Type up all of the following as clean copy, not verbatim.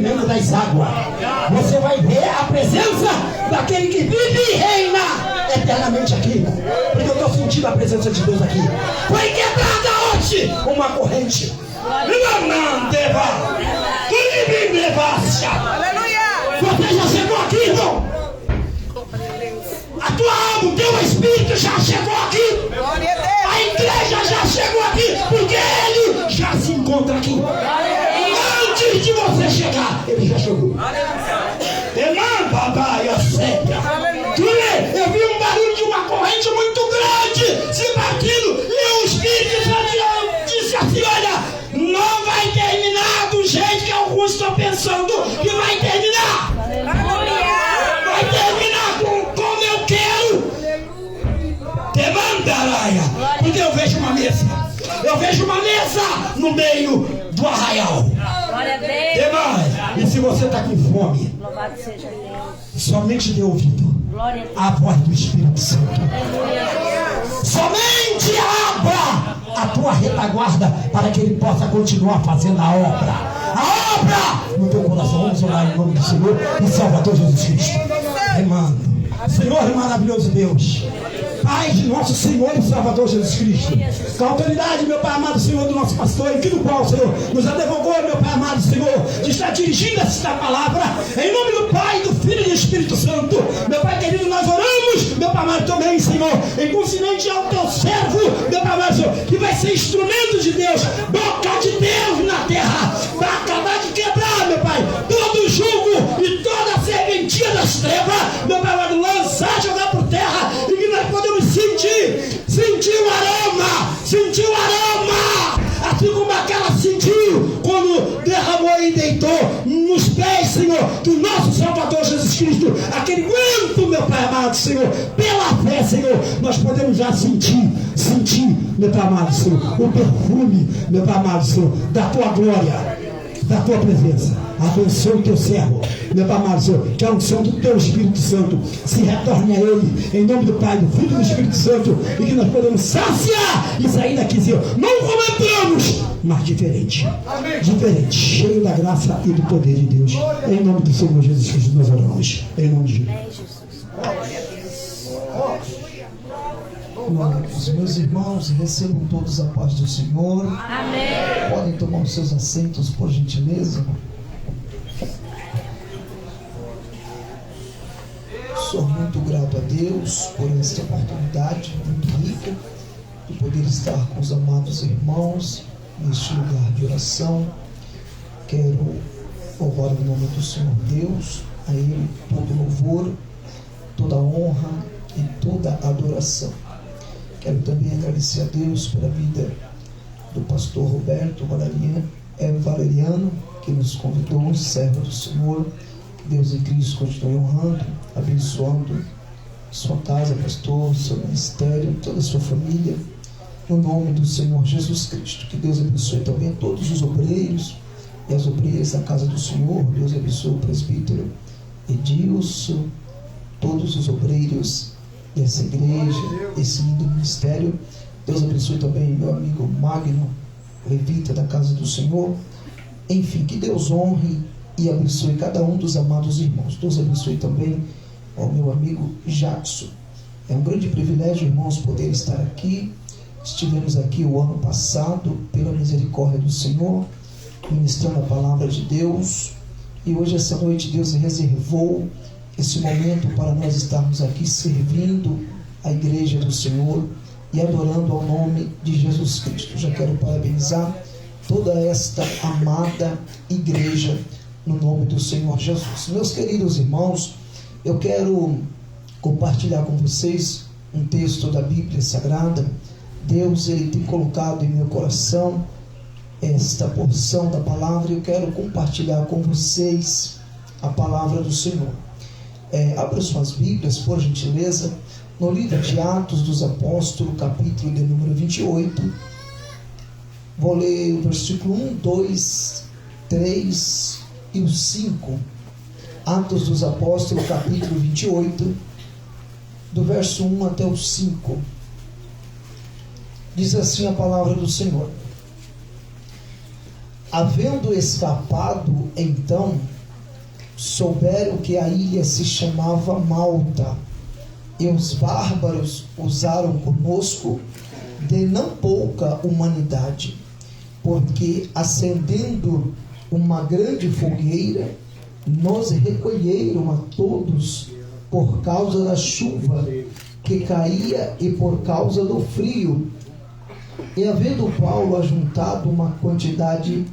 tremendo das águas. Você vai ver a presença daquele que vive e reina eternamente aqui. Porque eu estou sentindo a presença de Deus aqui. Foi quebrada hoje uma corrente. Você já chegou aqui, irmão? A tua alma, o teu espírito já chegou aqui. A igreja já chegou aqui, porque ele já se encontra aqui. Antes de você chegar, ele já chegou. Eu vi um barulho de uma corrente muito grande se partindo, e o Espírito Santo disse assim: olha, não vai terminar do jeito que alguns estão pensando que vai terminar. Vai terminar como eu quero. Demandaraia. Porque eu vejo uma mesa. Eu vejo uma mesa no meio do arraial. Demais. E se você está com fome, Louvado seja Deus. somente dê ouvido à voz do Espírito Santo. Somente abra a tua retaguarda para que ele possa continuar fazendo a obra. A obra no teu coração. Vamos orar em nome do Senhor e Salvador Jesus Cristo. Remando. Senhor e maravilhoso Deus, Pai de nosso Senhor e Salvador Jesus Cristo, com a autoridade, meu Pai amado Senhor, do nosso pastor, em que do qual, Senhor, nos advogou, meu Pai amado Senhor, de estar dirigindo esta palavra, em nome do Pai, do Filho e do Espírito Santo. Meu Pai querido, nós oramos, meu Pai amado, também, Senhor, em confinante ao teu servo, meu Pai amado Senhor, que vai ser instrumento de Deus, boca de Deus na terra, para acabar de quebrar, meu Pai, todo o jugo e toda a serventia das trevas, meu Pai amado, lançar, jogar por terra, e que nós podemos sentir o aroma, assim como aquela sentiu quando derramou e deitou nos pés, Senhor, do nosso Salvador Jesus Cristo, aquele manto, meu Pai amado Senhor, pela fé, Senhor, nós podemos já sentir, meu Pai amado Senhor, o perfume, meu Pai amado Senhor, da tua glória, da tua presença. Abençoe o teu servo, meu Pai amado Senhor, que a unção do teu Espírito Santo se retorne a ele, em nome do Pai, do Filho e do Espírito Santo, e que nós podemos saciar e sair daqui, Senhor, não como entramos, mas diferente, cheio da graça e do poder de Deus. Em nome do Senhor Jesus Cristo nós oramos, em nome de Jesus. Os meus irmãos, recebam todos a paz do Senhor. Amém. Podem tomar os seus assentos, por gentileza. Sou muito grato a Deus por esta oportunidade muito rica de poder estar com os amados irmãos neste lugar de oração. Quero louvar o nome do Senhor Deus, a Ele todo louvor, toda honra e toda adoração. Quero também agradecer a Deus pela vida do pastor Roberto Valeriano, que nos convidou, servo do Senhor. Deus em Cristo continue honrando, abençoando sua casa, pastor, seu ministério, toda a sua família, no nome do Senhor Jesus Cristo. Que Deus abençoe também todos os obreiros e as obreiras da casa do Senhor. Deus abençoe o presbítero Edilson, todos os obreiros dessa igreja, esse lindo ministério. Deus abençoe também meu amigo Magno, levita da casa do Senhor. Enfim, que Deus honre e abençoe cada um dos amados irmãos. Deus abençoe também ao meu amigo Jackson. É um grande privilégio, irmãos, poder estar aqui. Estivemos aqui o ano passado, pela misericórdia do Senhor, ministrando a palavra de Deus. E hoje, essa noite, Deus reservou esse momento para nós estarmos aqui servindo a igreja do Senhor e adorando ao nome de Jesus Cristo. Já quero parabenizar toda esta amada igreja no nome do Senhor Jesus. Meus queridos irmãos, eu quero compartilhar com vocês um texto da Bíblia Sagrada. Deus, Ele tem colocado em meu coração esta porção da palavra e eu quero compartilhar com vocês a palavra do Senhor. Abra suas Bíblias, por gentileza, no livro de Atos dos Apóstolos, capítulo de número 28. Vou ler o versículo 1, 2, 3 e o 5. Atos dos Apóstolos, capítulo 28, do verso 1 até o 5. Diz assim a palavra do Senhor: Havendo escapado então souberam que a ilha se chamava Malta, e os bárbaros usaram conosco de não pouca humanidade, porque acendendo uma grande fogueira, nos recolheram a todos por causa da chuva que caía e por causa do frio. E havendo Paulo ajuntado uma quantidade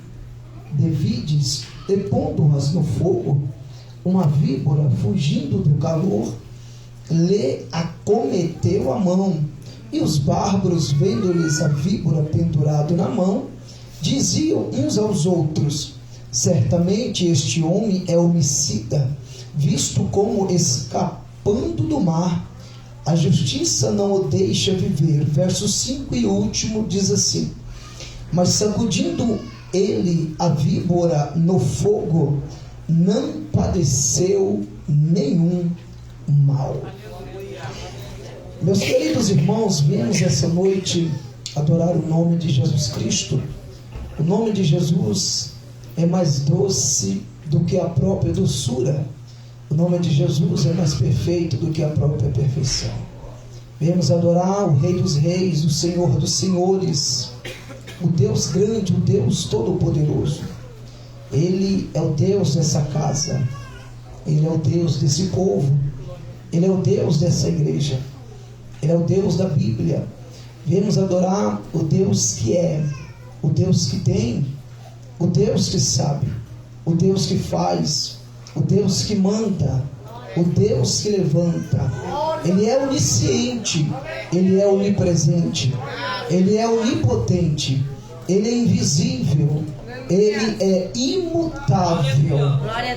de vides e pondo-as no fogo, uma víbora, fugindo do calor, lhe acometeu a mão. E os bárbaros, vendo-lhes a víbora pendurado na mão, diziam uns aos outros: certamente este homem é homicida, visto como escapando do mar, a justiça não o deixa viver. Verso 5 e último diz assim: mas sacudindo ele a víbora no fogo, não padeceu nenhum mal. Meus queridos irmãos, viemos essa noite adorar o nome de Jesus Cristo. O nome de Jesus é mais doce do que a própria doçura. O nome de Jesus é mais perfeito do que a própria perfeição. Viemos adorar o Rei dos Reis, o Senhor dos Senhores, o Deus grande, o Deus todo-poderoso. Ele é o Deus dessa casa, Ele é o Deus desse povo, Ele é o Deus dessa igreja, Ele é o Deus da Bíblia. Viemos adorar o Deus que é, o Deus que tem, o Deus que sabe, o Deus que faz, o Deus que manda, o Deus que levanta. Ele é onisciente, Ele é onipresente, Ele é onipotente, Ele é invisível, Ele é imutável,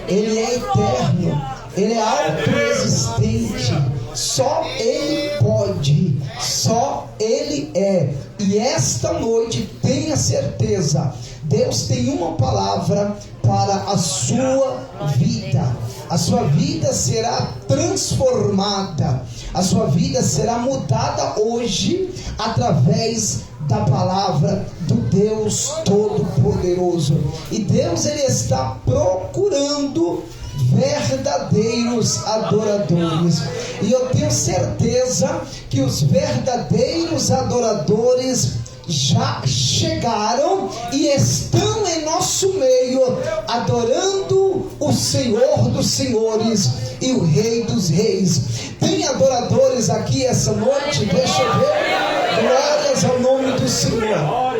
Ele é eterno, Ele é autoexistente. Só Ele pode, só Ele é. E esta noite, tenha certeza, Deus tem uma palavra para a sua vida. A sua vida será transformada, a sua vida será mudada hoje através da palavra do Deus Todo-Poderoso. E Deus, Ele está procurando verdadeiros adoradores, e eu tenho certeza que os verdadeiros adoradores já chegaram e estão em nosso meio, adorando o Senhor dos Senhores e o Rei dos Reis. Tem adoradores aqui essa noite? Deixa eu ver. Glórias ao nome do Senhor.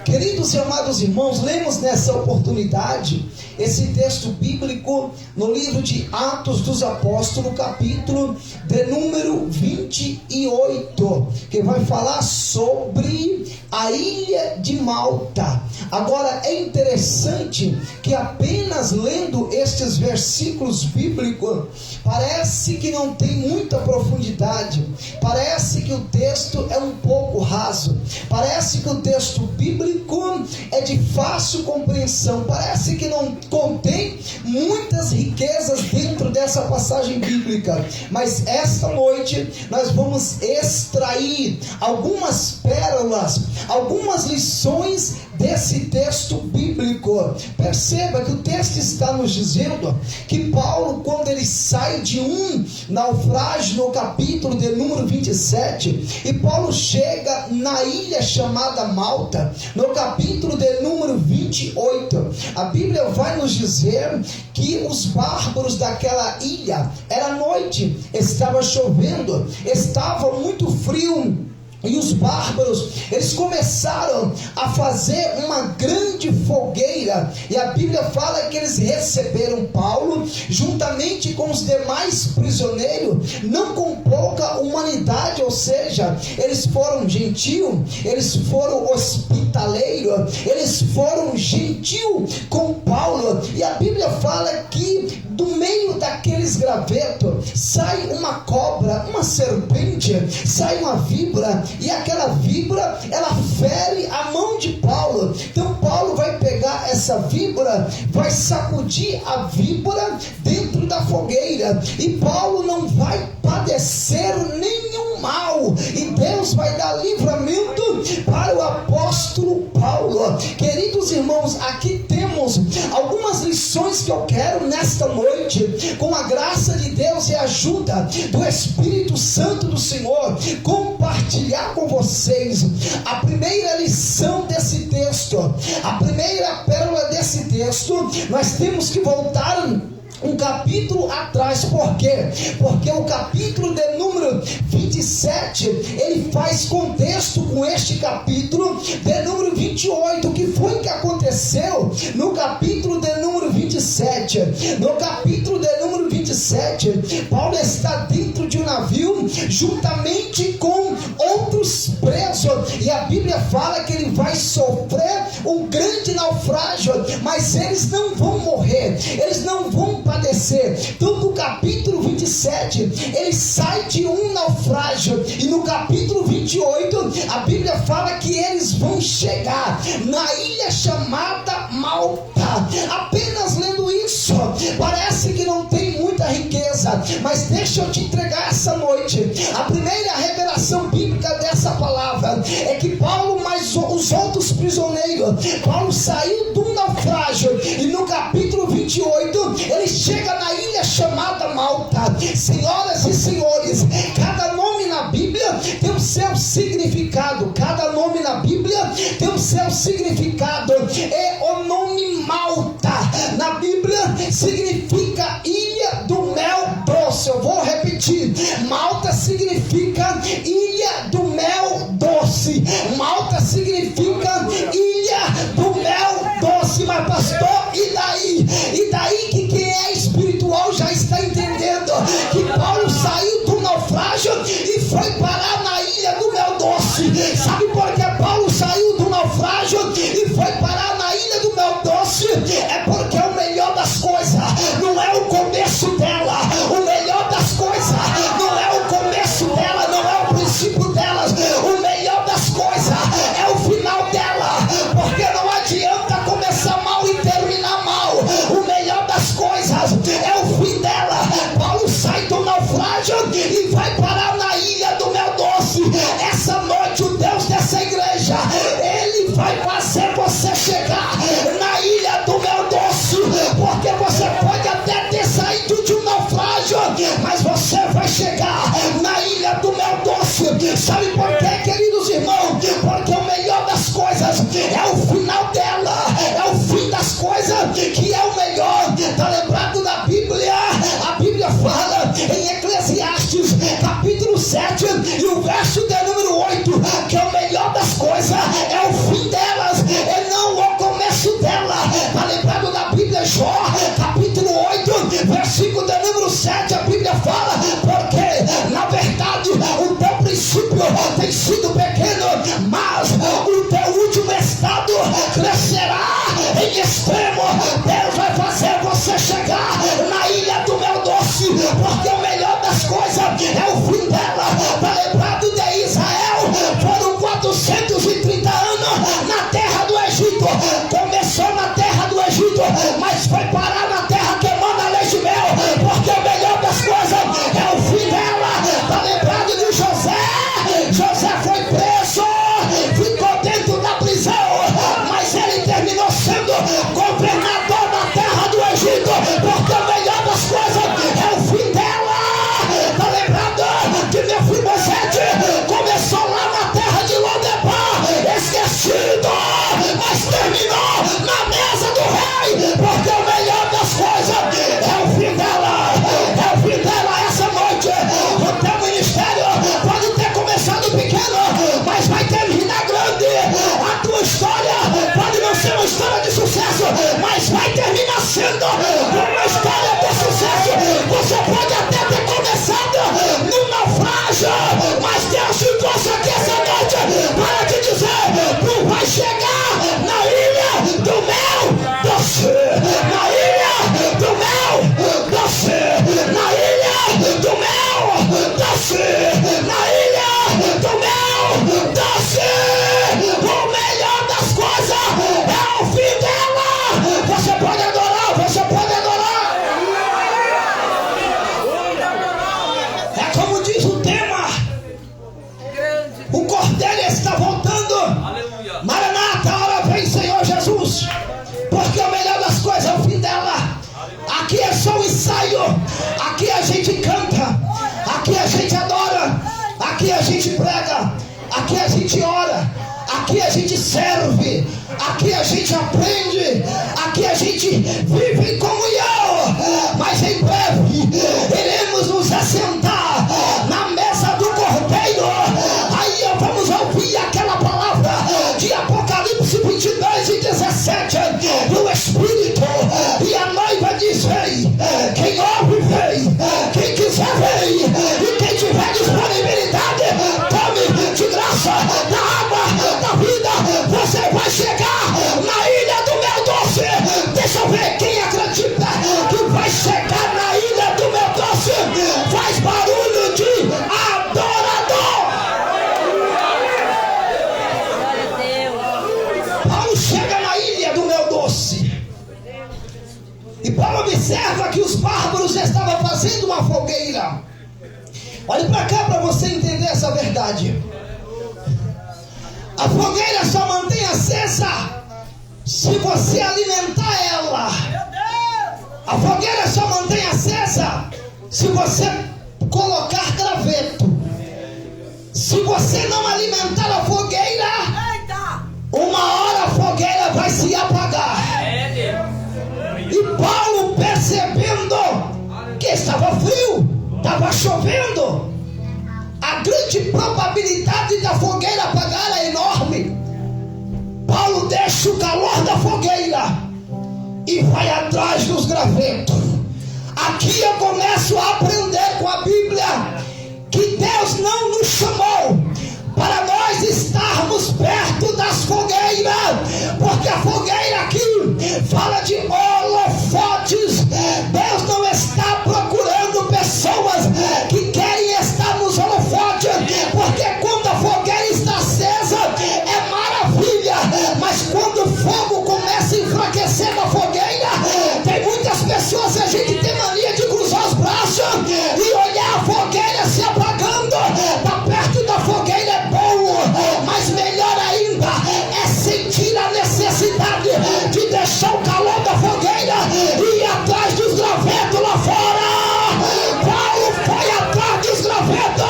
Queridos e amados irmãos, lemos nessa oportunidade esse texto bíblico no livro de Atos dos Apóstolos, capítulo de número 28, que vai falar sobre a ilha de Malta. Agora é interessante que apenas lendo estes versículos bíblicos, parece que não tem muita profundidade, parece que o texto é um pouco raso, parece que o texto bíblico é de fácil compreensão, parece que não contém muitas riquezas dentro dessa passagem bíblica. Mas esta noite nós vamos extrair algumas pérolas, algumas lições desse texto bíblico. Perceba que o texto está nos dizendo que Paulo, quando ele sai de um naufrágio no capítulo de número 27, e Paulo chega na ilha chamada Malta, no capítulo de número 28, a Bíblia vai nos dizer que os bárbaros daquela ilha, era noite, estava chovendo, estava muito frio, e os bárbaros, eles começaram a fazer uma grande fogueira, e a Bíblia fala que eles receberam Paulo, juntamente com os demais prisioneiros, não com pouca humanidade, ou seja, eles foram gentios, eles foram hospitaleiros, eles foram gentil com Paulo, e a Bíblia fala que do meio daqueles gravetos sai uma cobra, uma serpente, sai uma víbora, e aquela víbora, ela fere a mão de Paulo. Então Paulo vai pegar essa víbora, vai sacudir a víbora dentro da fogueira, e Paulo não vai padecer nenhum mal, e Deus vai dar livramento para o apóstolo Paulo. Queridos irmãos, aqui temos algumas lições lições que eu quero nesta noite, com a graça de Deus e a ajuda do Espírito Santo do Senhor, compartilhar com vocês. A primeira lição desse texto, a primeira pérola desse texto, nós temos que voltar um capítulo atrás. Por quê? Porque o capítulo de número 27, ele faz contexto com este capítulo de número 28. O que foi que aconteceu no capítulo de número 27? No capítulo de número 27, Paulo está dentro de um navio juntamente com outros presos, e a Bíblia fala que ele vai sofrer um grande naufrágio, mas eles não vão morrer, eles não vão padecer. Então no capítulo 27 ele sai de um naufrágio, e no capítulo 28 a Bíblia fala que eles vão chegar na ilha chamada Malta. Apenas lendo isso parece que não tem muita riqueza, mas deixa eu te entregar essa noite a primeira revelação bíblica dessa palavra. É que Paulo mais os outros prisioneiros, Paulo saiu do naufrágio, e no capítulo 28 ele chega na ilha chamada Malta. Senhoras e senhores, cada nome na Bíblia tem o seu significado, cada nome na Bíblia tem o seu significado. É o nome Malta na Bíblia significa ilha do mel doce. Eu vou repetir: Malta significa ilha do mel doce. Malta significa ilha do mel doce. Mas pastor, e daí? E daí que quem é espiritual já está entendendo que Paulo saiu do naufrágio e foi parar na ilha do mel doce. Sabe por que Paulo saiu do naufrágio e foi parar na ilha do mel doce? É porque o melhor das coisas não é o começo dela. O melhor das coisas não é o começo dela, não é o princípio delas. O melhor das coisas é o final dela, porque não adianta começar mal e terminar mal. O melhor das coisas é o fim dela. Paulo sai do naufrágio e vai parar na ilha do mel doce. Essa noite o Deus dessa igreja, ele vai fazer você chegar na ilha do mel doce, porque você pode até ter saído de um naufrágio, mas você vai chegar na ilha do mel doce. Sabe por quê, queridos irmãos? Porque o melhor das coisas é o final dela, é o fim das coisas que é o melhor. Está lembrado da Bíblia? A Bíblia fala em Eclesiastes capítulo 7 e o verso de número 8 que o melhor das coisas é o fim delas e não o começo dela. Está lembrado da Bíblia? Jó capítulo 8 versículo de número 7, a Bíblia fala: porque na verdade o teu princípio tem sido pequeno, mas o teu último estado crescerá em extremo. Deus vai fazer você chegar na ilha do mel doce, porque o melhor das coisas é o fim dela. Está lembrado de Israel? Foram 430 anos na terra do Egito. Começou na terra do Egito, mas foi parar na terra que emana leite e mel, porque o melhor das coisas é o fim dela. Está lembrado de José? José foi preso, ficou dentro da prisão, mas ele terminou sendo governador da terra do Egito, porque o melhor das coisas é o fim dela. Está lembrado que Mefibosete começou lá na terra de Lodebar, esquecido, mas terminou na mesa do rei, porque o melhor ensaio, aqui a gente canta, aqui a gente adora, aqui a gente prega, aqui a gente ora, aqui a gente serve, aqui a gente aprende, aqui a gente vive em comunhão. Mas em breve iremos nos assentar na mesa do Cordeiro. Aí vamos ouvir aquela palavra de Apocalipse 22:17 do Espírito, e a noiva diz: vem, quem ouve vem, quem quiser vem, e quem tiver disponibilidade tome de graça da água da vida. Você vai chegar na ilha do mel doce. Deixa eu ver quem acredita que vai chegar na ilha do mel doce. Faz barulho de adorador. Paulo chega na ilha do mel doce, e Paulo observa que os bárbaros estavam fazendo uma fogueira. Olhe para cá para você entender essa verdade. A fogueira só mantém acesa se você alimentar ela. A fogueira só mantém acesa se você colocar graveto. Se você não alimentar a fogueira, uma hora a fogueira vai se apagar. E Paulo, percebendo que estava frio, estava chovendo, a grande probabilidade da fogueira apagar é enorme. Paulo deixa o calor da fogueira e vai atrás dos gravetos. Aqui eu começo a aprender com a Bíblia que Deus não nos chamou para nós estarmos perto das fogueiras, porque a fogueira aqui fala de holofotes. Deus não está procurando pessoas que querem estar nos holofotes, porque quando a fogueira está acesa é maravilha, mas quando o fogo começa a enfraquecer na fogueira, tem muitas pessoas, a gente tem mania de cruzar os braços e olhar a fogueira se apagando. Tá perto da fogueira é bom, mas melhor ainda é sentir a necessidade de deixar o calor da fogueira e ir atrás dos gravetos lá fora. Paulo foi atrás dos gravetos.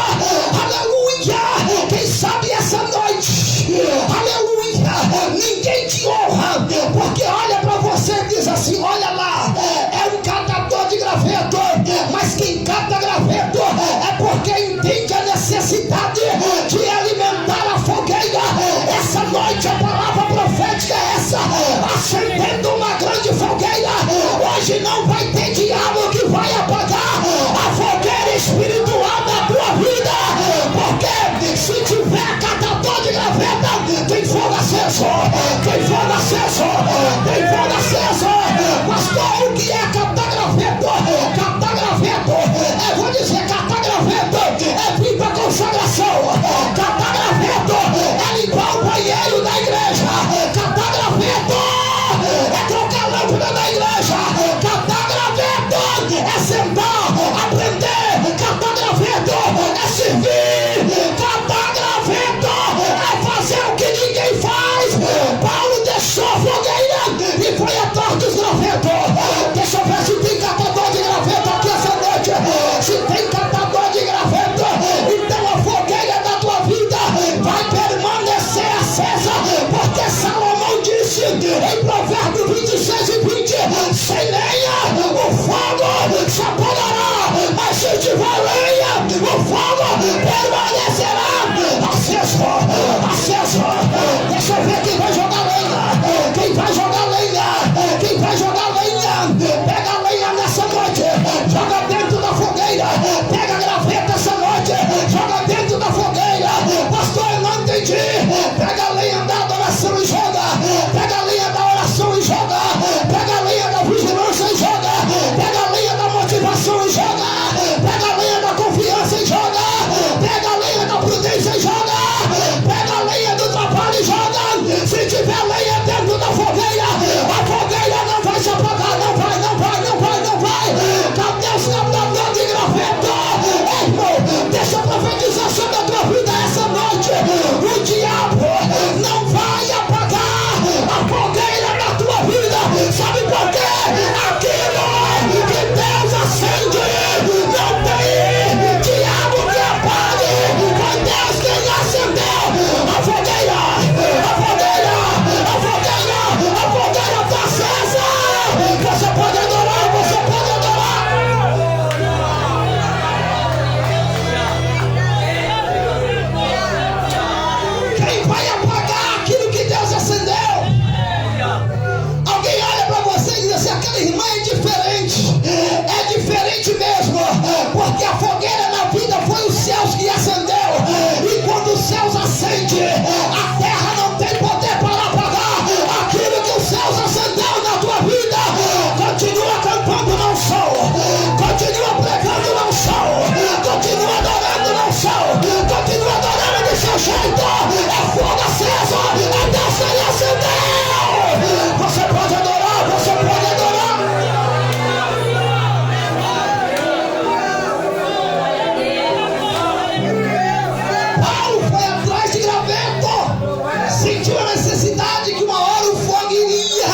Aleluia! Quem sabe essa noite, aleluia, ninguém te honra, porque olha para você e diz assim: olha lá, é um catador de graveto, mas quem cata graveto é porque entende a necessidade de alimentar a fogueira. Essa noite a palavra profética é essa: acendendo uma grande fogueira. Hoje não vai ter diabo que vai apagar a fogueira espiritual da tua vida, porque se tiver catador de graveta, tem fogo aceso, tem fogo aceso, tem fogo aceso. Pastor, o que é catar graveto? Catar graveto, vou dizer, catar graveto é vir para consagração. Catar graveto é limpar o banheiro da igreja. Catar graveto é trocar a lâmpada da igreja. Catar graveto é sentar, aprender. Catar graveto é servir. Catar graveto é fazer o que ninguém faz. Paulo deixou unção. Continua pregando na unção. Continua adorando na unção. Continua adorando do seu jeito. É fogo aceso. É Deus que ele acendeu. Você pode adorar. Você pode adorar. Paulo foi atrás de graveto. Sentiu a necessidade que uma hora o fogo iria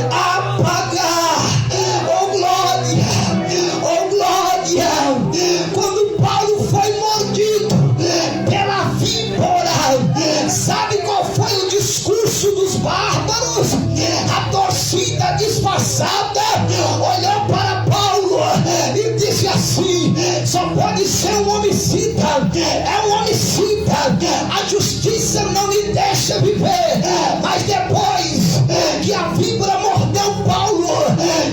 apagar. Oh glória, oh glória. Quando Paulo foi mordido pela víbora, sabe qual foi o discurso dos bárbaros? A torcida disfarçada olhou para Paulo e disse assim: só pode ser um homicida, é um homicida, a justiça não lhe deixa viver. Mas depois que a víbora mordeu Paulo,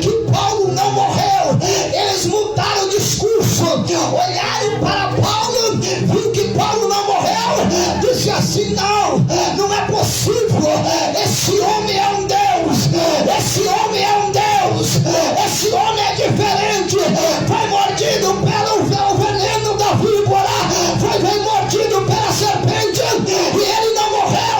que Paulo não morreu, eles mudaram o discurso, olharam para Paulo, viu que Paulo não morreu, disse assim: não, não é possível, esse homem é um Deus, esse homem é um Deus, esse homem é diferente. Foi mordido pelo veneno da víbora, foi mordido pela serpente e ele não morreu.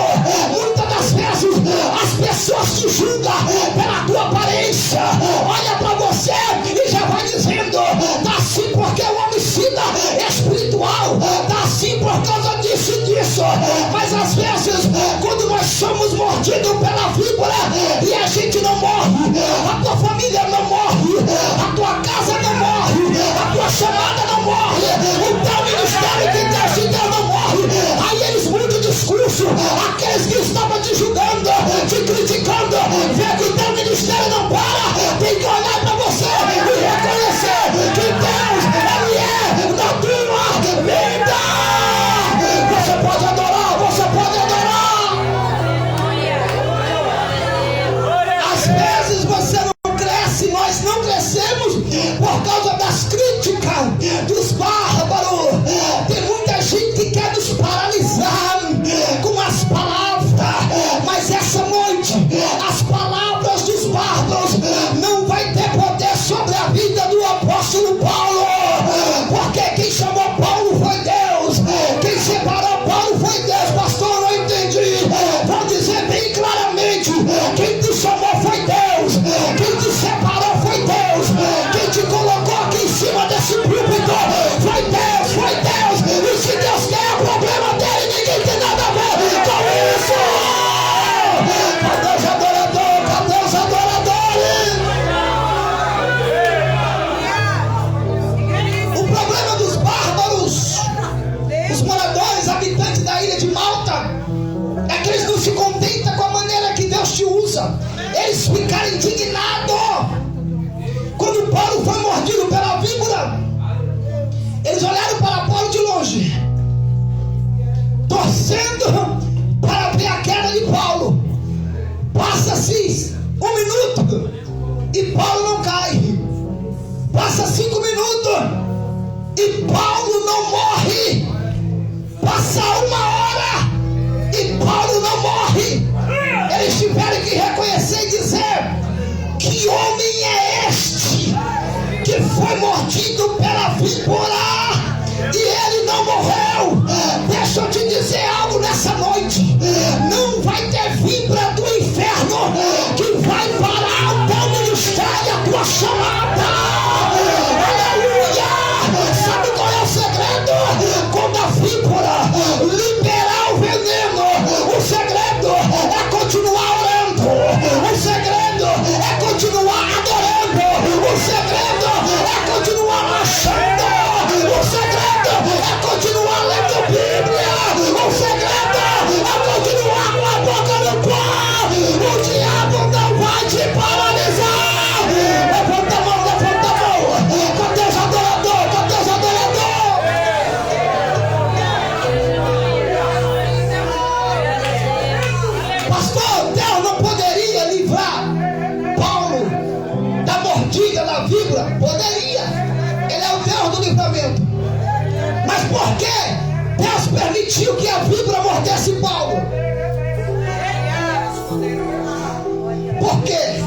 Muitas das vezes as pessoas te julgam pela tua aparência, olha para você e já vai dizendo: tá assim porque é um homicida espiritual, tá assim por causa disso e disso. Mas às vezes, quando nós somos mordidos pela víbora e a gente não morre, a tua família não morre, a tua casa não morre, a tua chamada não morre, o teu ministério que Deus te deu não morre. Aí eles mudam o discurso. Aqueles que estavam te julgando, te criticando, vê que o teu ministério não para, tem que olhar para você e reconhecer que Deus, Ele é da tua vida. Você pode adorar, você pode adorar. Às vezes você não cresce, nós não crescemos por causa das críticas dos bárbaros. Tem muita gente que quer nos paralisar com as palavras, mas essa noite as palavras dos bárbaros não vai ter poder sobre a vida do apóstolo Paulo, porque quem chamou Paulo foi Deus, quem separou Paulo foi Deus. Pastor, não entendi. Vou dizer bem claramente: quem te chamou foi Deus, quem te separou foi Deus, quem te colocou aqui em cima desse púlpito foi Deus, foi Deus. E se Deus quer, é problema dele, ninguém tem nada a ver com isso. Cadê os adoradores? Cadê os adoradores? O problema dos bárbaros, os moradores, habitantes da ilha de Malta, é que eles não se contentam com a maneira que Deus te usa. Eles ficaram indignados. Quando Paulo foi mordido pela víbora, eles olharam para Paulo de longe, torcendo para ver a queda de Paulo. Passa-se 1 minuto e Paulo não cai. Passa 5 minutos e Paulo não morre. Passa 1 hora e Paulo não morre. Eles tiveram que reconhecer e dizer: que homem é este que foi mordido pela víbora e ele não morreu? Deixa eu te dizer algo nessa noite: não vai ter víbora do inferno que vai parar o teu ministério e a tua chamada. Aleluia! Sabe qual é o segredo? Quando a víbora liberar o veneno, o segredo é continuar orando, o segredo é continuar adorando, o segredo é continuar marchando, o segredo é continuar lendo Bíblia, o segredo é continuar com a boca no pó. O diabo não vai te paralisar. Levanta a mão, levanta a mão. Cadê os adoradores? Cadê os adoradores? Pastor, Deus não poderia livrar Paulo da mordida da víbora? Poderia. Ele é o Deus do livramento. Mas por que Deus permitiu que a víbora mordesse Paulo? Por quê?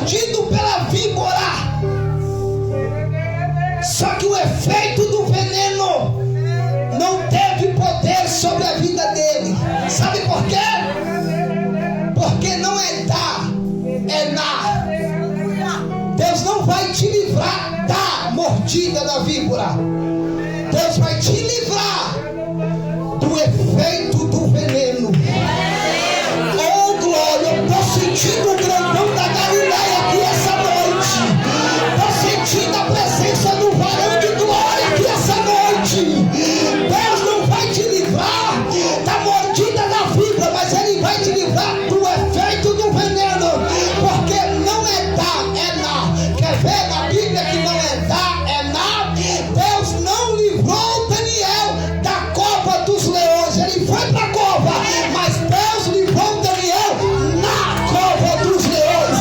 mordido pela víbora. Só que o efeito do veneno não teve poder sobre a vida dele. Sabe por quê? Porque não é dar, é na. Deus não vai te livrar da mordida da víbora. Deus vai te livrar do efeito do veneno. Oh glória, eu estou sentindo o grandão da Galileia aqui essa noite. Estou sentindo a presença do varão de glória aqui essa noite. Deus não vai te livrar da mordida da víbora, mas Ele vai te livrar do efeito do veneno. Porque não é dar, é na. Quer ver na Bíblia que não é dar, é na? Deus não livrou Daniel da cova dos leões. Ele foi para a cova, mas Deus livrou Daniel na cova dos leões.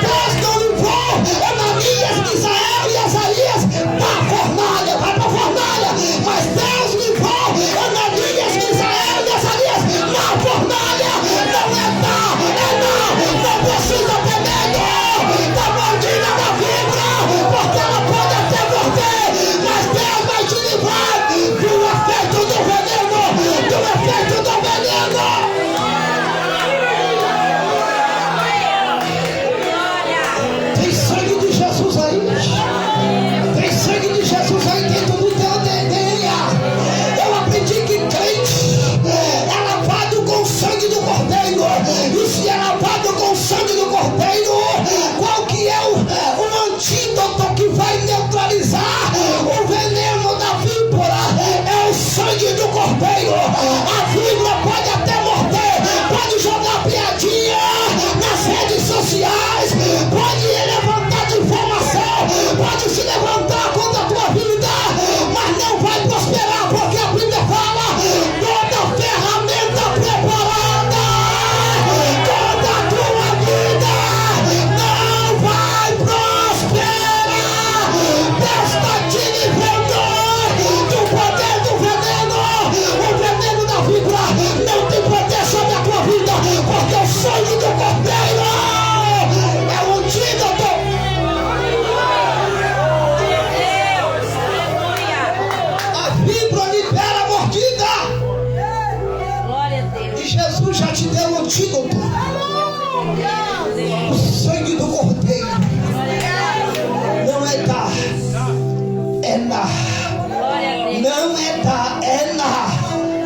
Deus não livrou Ananias, Misael e Azarias da fornalha. Vai para a fornalha. Mas Deus livrou Ananias, Misael e Azarias na fornalha. Não é dar, é não. Não precisa ter medo da mordida da víbora, porque ela pode até morder, mas Deus vai te livrar do efeito do veneno, do efeito do veneno. Tem sangue de Jesus aí. Tem sangue de Jesus aí dentro do teu DNA. Eu aprendi que crente é lavado com o sangue do Cordeiro. E se é lavado com o sangue do Cordeiro, qual que é o antídoto que vai neutralizar o veneno da víbora? É o sangue do Cordeiro. A víbora pode até morder, pode jogar piadinha nas redes sociais, pode levantar de informação, pode se levantar contra a tua vida, mas não vai prosperar, porque a Bíblia fala: toda ferramenta preparada contra a tua vida não vai prosperar. Deus está te livrando do poder do veneno. O veneno da víbora não tem poder sobre a tua vida, porque o sangue do Cordeiro é o antídoto. A víbora libera a mordida. Glória a Deus. E Jesus já te deu o antídoto. O sangue do Cordeiro. Não é dar, é na. Glória a Deus. Não é dar, é na.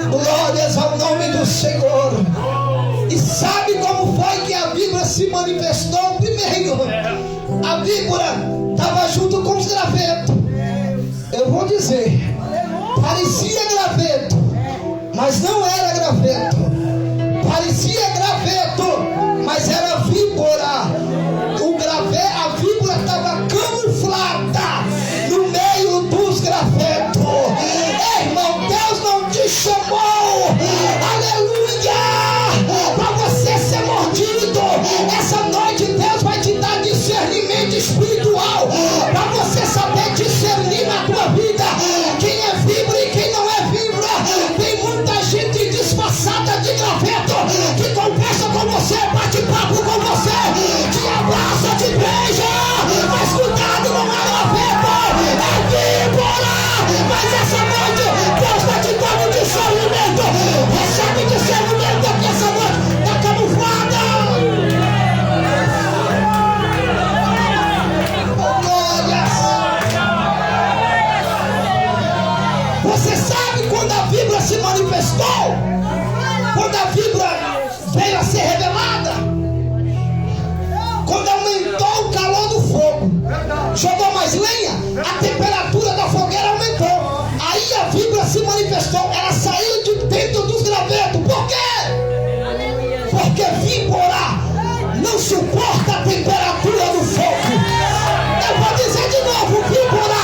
Glórias ao nome do Senhor. E sabe como foi que a víbora se manifestou? Primeiro, a víbora estava junto com os gravetos. Eu vou dizer, parecia graveto, mas não era graveto. Parecia graveto, mas era víbora. A víbora estava camuflada no meio dos gravetos. Irmão, Deus não te chamou, aleluia, para você ser mordido. Essa noite Deus vai te dar discernimento espiritual, para você saber discernir na tua vida quem é víbora e quem não é víbora. Tem muita gente disfarçada de graveto que conversa com você, bate papo com você, te abraça, te beija, mas cuidado, não é graveto, é víbora. Mas essa noite Deus está te dando discernimento. Recebe discernimento aqui essa noite. Está camuflada. Glórias. Você sabe quando a víbora se manifestou? Quando a víbora veio a ser revelada? Quando aumentou o calor do fogo, jogou mais lenha, a temperatura da fogueira aumentou. Aí a víbora se manifestou. Ela saiu de dentro dos gravetos. Por quê? Porque víbora não suporta a temperatura do fogo. Eu vou dizer de novo: víbora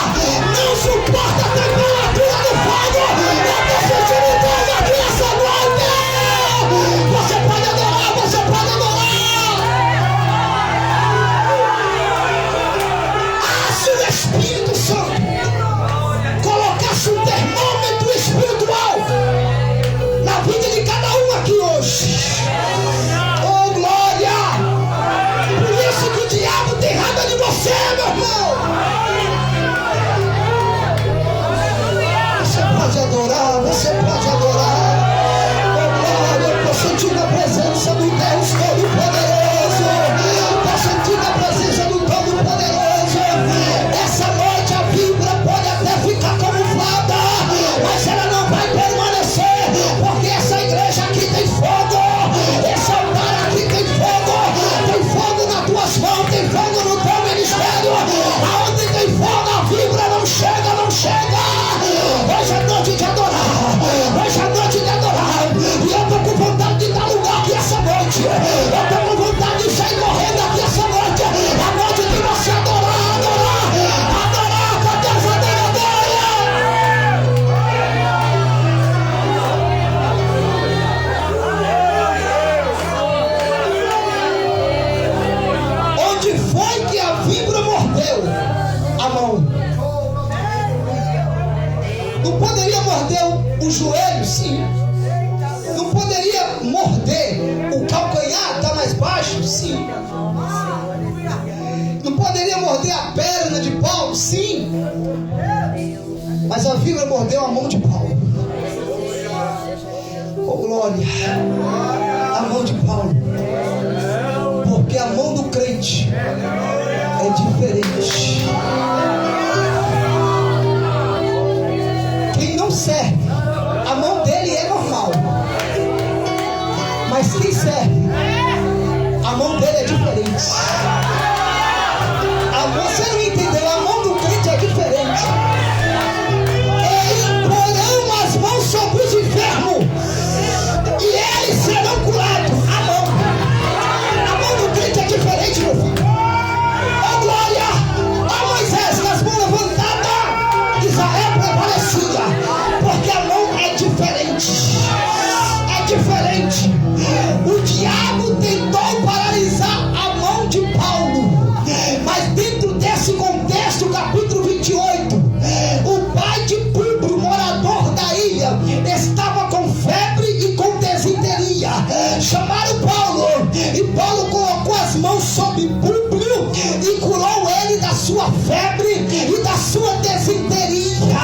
não suporta a temperatura do fogo. Eu estou sentindo Deus aqui essa noite. Você pode adorar, você pode adorar. Se o Espírito Santo colocasse um termômetro espiritual morder o joelho? Sim. Não poderia morder o calcanhar, está mais baixo? Sim. Não poderia morder a perna de Paulo? Sim. Mas a víbora mordeu a mão de Paulo. Oh, glória. A mão de Paulo. Porque a mão do crente é diferente. Quem não serve, a mão dele é normal. Mas quem serve, a mão dele é diferente. Você não entendeu? A mão do crente é diferente. E imporão as mãos sobre os enfermos, e eles serão curados. A mão do crente é diferente, meu filho. Oh, glória! Ó Moisés, com as mãos levantadas, Israel prevalecia. Porque a mão é diferente. É diferente. O diabo tentou paralisar a mão de Paulo. Mas dentro desse contexto, capítulo 28, o pai de Públio, morador da ilha, estava com febre e com desinteria. Chamaram Paulo, e Paulo colocou as mãos sobre Públio e curou ele da sua febre e da sua desinteria.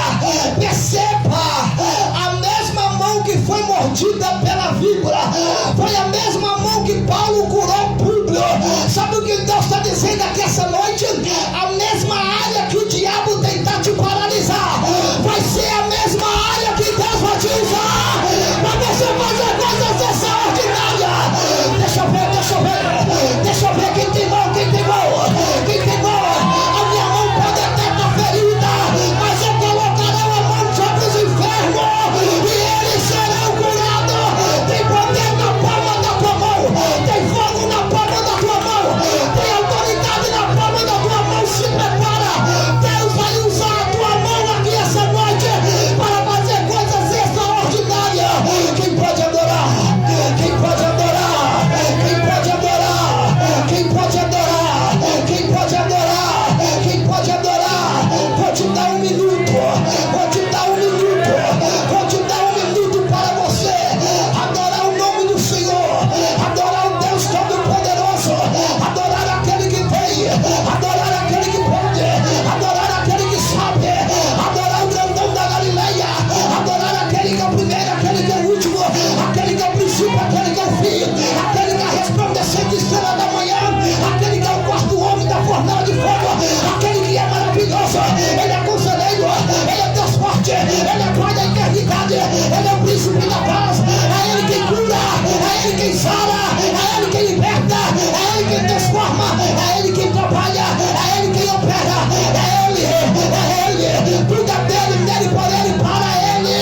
Perceba, a mesma mão que foi mordida pela víbora foi a mesma mão que Paulo curou Públio. Sabe o que Deus está dizendo aqui essa noite? A mesma área que o diabo tentar te paralisar vai ser a mesma área que Deus vai te usar para você fazer coisas extraordinárias. Deixa eu ver quem tem mão. A minha mão pode até estar ferida, mas eu colocarei a mão sobre os enfermos e eles serão curados. Tem poder na palma da tua mão, tem fogo na palma da tua mão, tem autoridade na palma da tua mão. Se prepara, Deus vai usar a tua mão aqui essa noite para fazer coisas extraordinárias. Quem pode adorar? Quem pode adorar? Quem pode adorar? Quem pode adorar? Quem pode adorar? Quem pode adorar? Vou te dar um minuto. Vou te dar um minuto para você adorar o nome do Senhor, adorar o Deus Todo-Poderoso, adorar aquele que veio, adorar aquele que pode, adorar aquele que sabe, adorar o grandão da Galileia, adorar aquele que é o primeiro, aquele que é o último, aquele que é o princípio, aquele que é o fim, aquele que é a resplandecente estrela da manhã, aquele que é o quarto homem da fornalha de fogo, aquele que é maravilhoso. Ele é conselheiro, ele é Deus forte, ele é pai da eternidade, ele é o príncipe da paz. É ele quem cura, é ele quem sara, é ele quem liberta, é ele quem transforma, é ele quem trabalha, é ele quem opera, é ele, cuida dele, nele, por ele, para ele.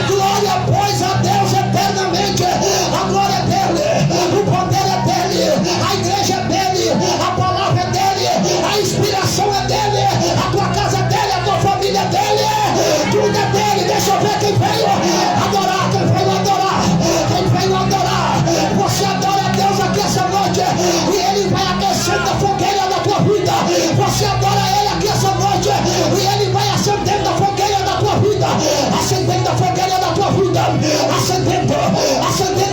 Glória, pois, a Deus eternamente. A glória é dele, o poder é dele, a igreja é dele, a palavra é dele, a inspiração é dele, a tua casa é dele, a tua família é dele, tudo é dele. Deixa eu ver quem veio adorar, quem veio adorar. Você adora a Deus aqui essa noite e ele vai aquecendo a fogueira da tua vida. Você adora ele aqui essa noite e ele vai acendendo a fogueira da tua vida, acendendo a fogueira da tua vida, acendendo.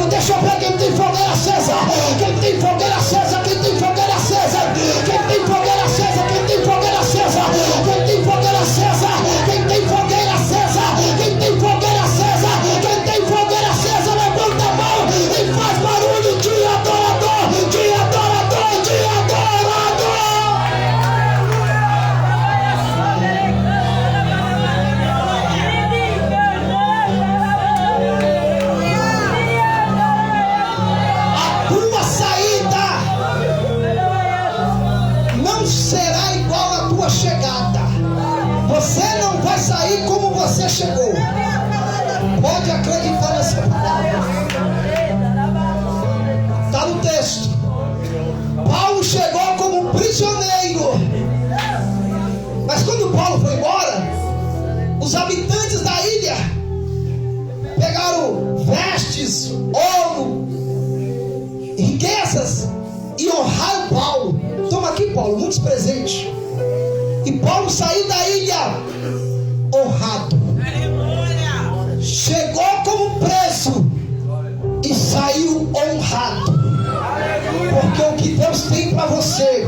Deixa eu ver quem tem fogueira acesa, quem tem fogueira acesa, quem tem fogueira acesa, quem tem fogueira acesa, quem tem fogueira acesa, quem tem fogueira acesa, quem tem fogueira acesa, quem tem fogueira acesa, quem tem fogueira acesa, levanta a mão e faz barulho de adorador, de adorador, de adorador. A tua saída não será igual à tua chegada. Você não vai sair como você chegou. Pode acreditar nessa palavra. Está no texto. Paulo chegou como prisioneiro. Mas quando Paulo foi embora, os habitantes da ilha pegaram vestes, ouro, riquezas e honraram Paulo. Toma aqui, Paulo, muitos presentes. E Paulo saiu da ilha honrado. preso e saiu honrado. Porque o que Deus tem para você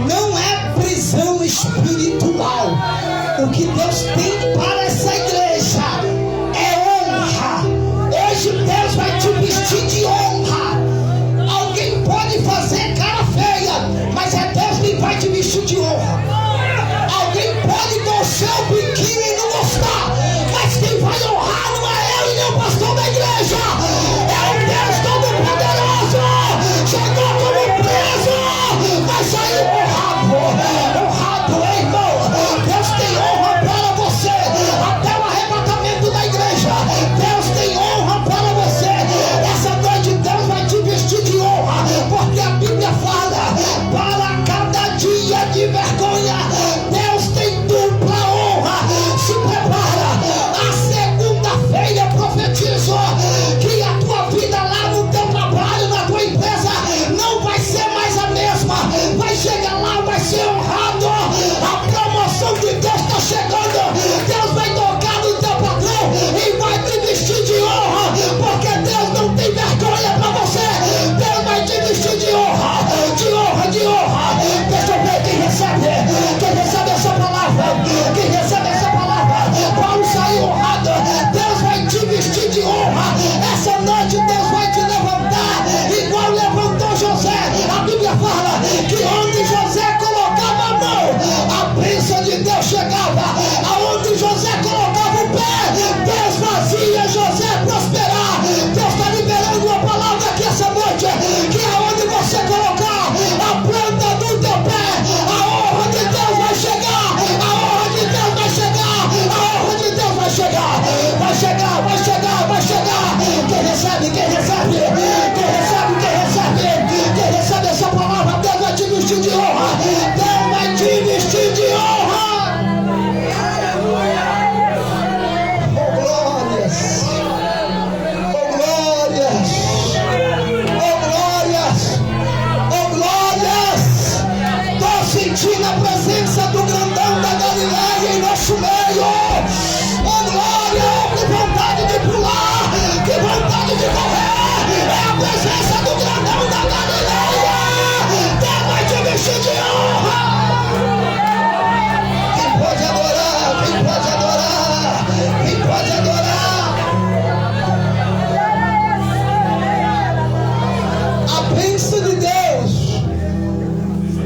não é prisão espiritual. O que Deus tem para essa igreja é honra. Hoje Deus vai te vestir de honra. Alguém pode fazer cara feia, mas é Deus quem vai te vestir de honra. Alguém pode torcer o biquinho e não gostar, mas quem vai honrar não é eu e nem o pastor da igreja, é o Deus Todo-Poderoso. Chegou como preso, mas saiu honrado. Honrado, irmão. Deus tem honra para você até o arrebatamento da igreja. Deus tem honra para você. Essa noite Deus vai te vestir de honra, porque a Bíblia fala: para cada dia de vergonha Deus tem dupla honra. Se prepara. A segunda-feira profetizo que a tua vida lá no teu trabalho, na tua empresa, não vai ser mais a mesma. Vai chegar lá, vai ser honrado. A promoção de Deus está chegando. Deus vai tocar no teu patrão e vai te vestir de honra, porque Deus não tem vergonha para você. Deus vai te vestir de honra, de honra, de honra. Deixa eu ver quem recebe essa palavra, quem recebe essa palavra. Paulo saiu honrado. Deus vai te vestir de honra. Essa noite Deus vai te levantar igual levantou José. A Bíblia fala que onde José colocava a mão, a bênção de Deus chegava. Aonde José colocava o pé, Deus fazia José prosperar. Deus está liberando uma palavra aqui essa noite, que aonde você colocar a planta do teu pé, a honra de Deus vai chegar. A honra de Deus vai chegar. A honra de Deus vai chegar. Vai chegar, vai chegar, vai chegar. Quem recebe, quem recebe, quem recebe, quem recebe, quem recebe essa palavra, Deus vai te vestir de honra. Deus vai te vestir de honra. Oh glórias, oh glórias, oh glórias, oh glórias. Estou sentindo a presença do grandão da Galileia em nosso meio. Oh glória, que vontade de pular, que vontade de correr. É a presença do grandão da Galileia. Deus vai te vestir de honra. Quem pode adorar, quem pode adorar, quem pode adorar. A bênção de Deus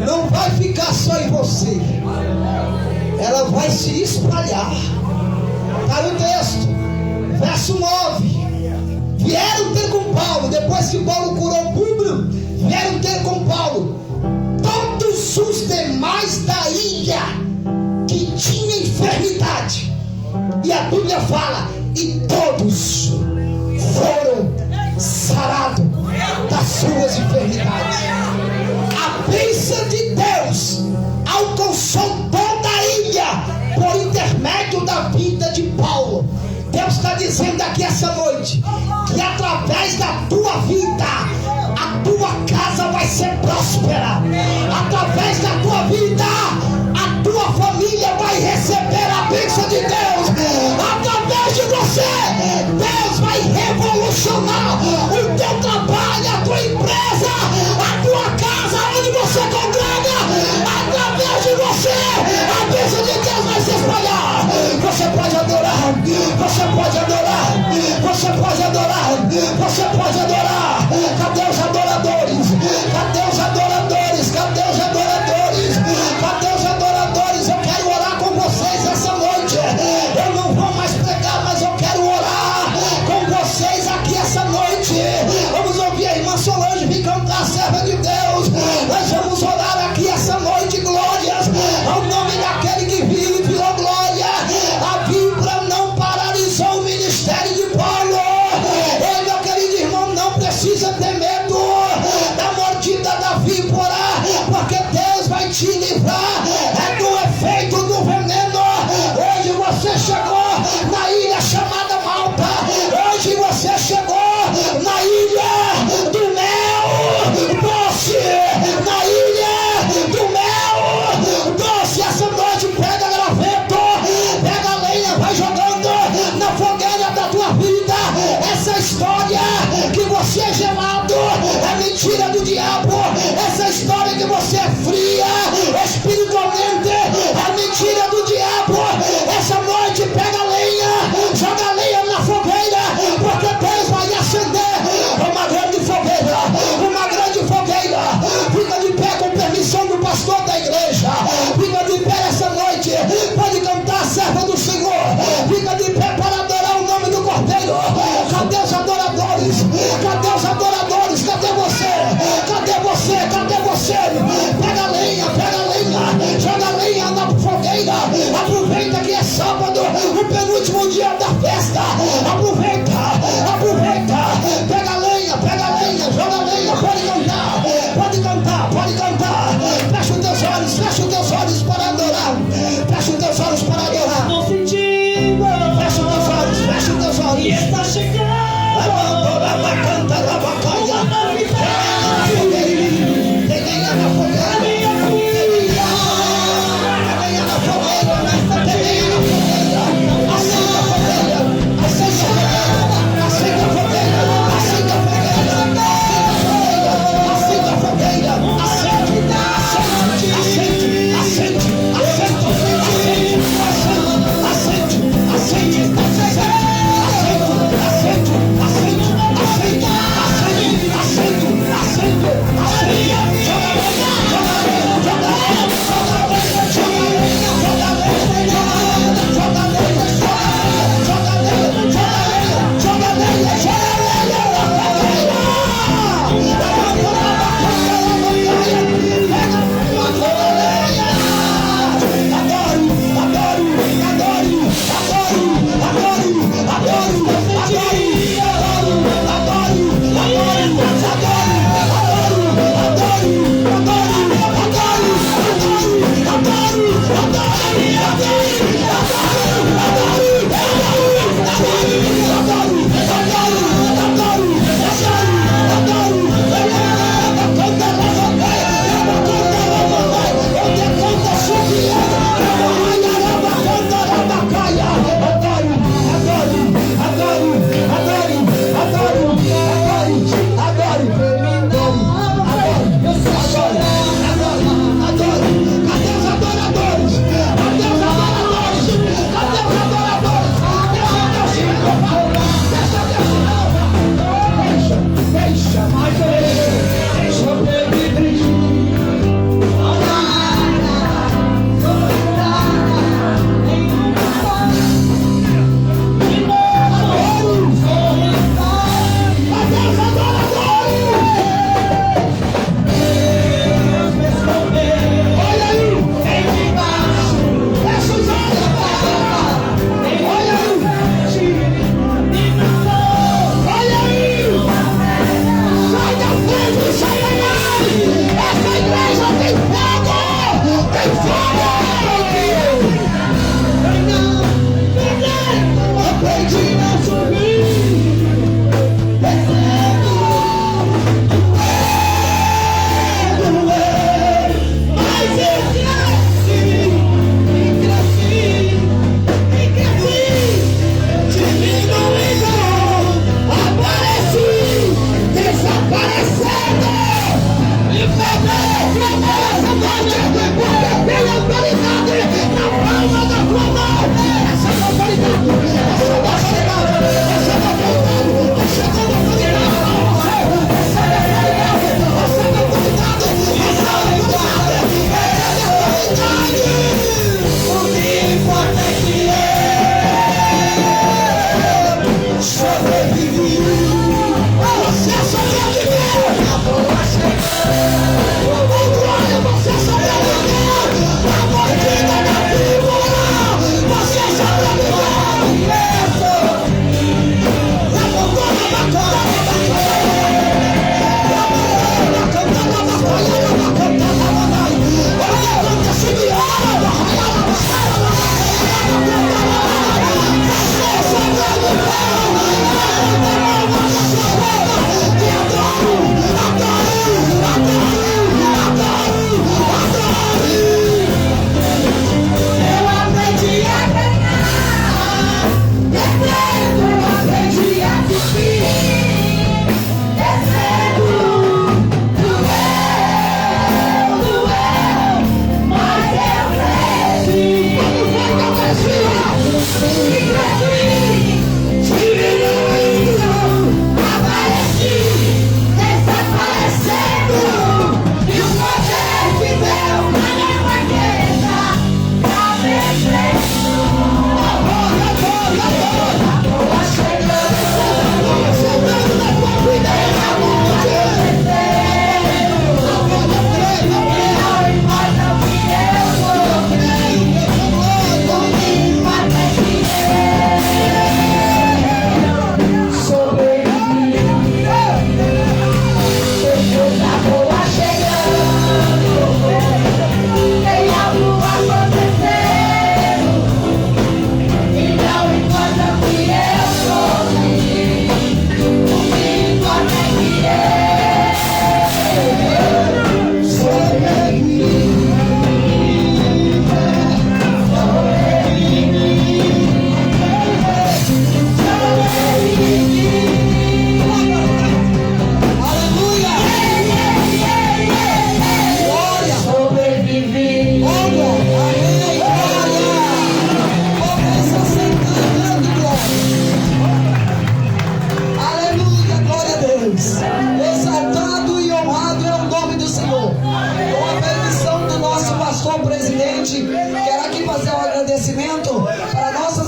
não vai ficar só em você, ela vai se espalhar. Está no texto, verso 9. Vieram ter com Paulo, depois que Paulo curou Públio, vieram ter com Paulo todos os demais da ilha que tinham enfermidade. E a Bíblia fala: e todos foram sarados das suas enfermidades. A bênção de Deus alcançou toda a ilha por intermédio da vida de Paulo. Deus está dizendo aqui essa noite que através da tua vida a tua casa vai ser próspera. Através da tua vida a tua família vai receber a bênção de Deus. Através de você Deus vai revolucionar o teu trabalho, a tua empresa, a tua casa, onde você congrega. Através de você a bênção de Deus vai se espalhar. Você pode adorar, você pode adorar, você pode adorar, você pode adorar. Cadê os adoradores? Cadê os adoradores? Cadê os adoradores? Cadê os adoradores? Eu quero orar com você. você é fria espiritualmente, é mentira do diabo. Essa noite pega lenha, joga lenha na fogueira, porque Deus vai acender uma grande fogueira, uma grande fogueira. Fica de pé com permissão do pastor da igreja, fica de pé essa noite, pode cantar, serva do Senhor, fica de pé para adorar o nome do Cordeiro. Cadê os adoradores? Cadê os adoradores? Cadê você? Cadê você? Cadê você? Pega lenha, joga lenha na fogueira. Aproveita que é sábado, o penúltimo dia da festa. Aproveita. Pega lenha, joga lenha. Pode cantar. Fecha os teus olhos, fecha os teus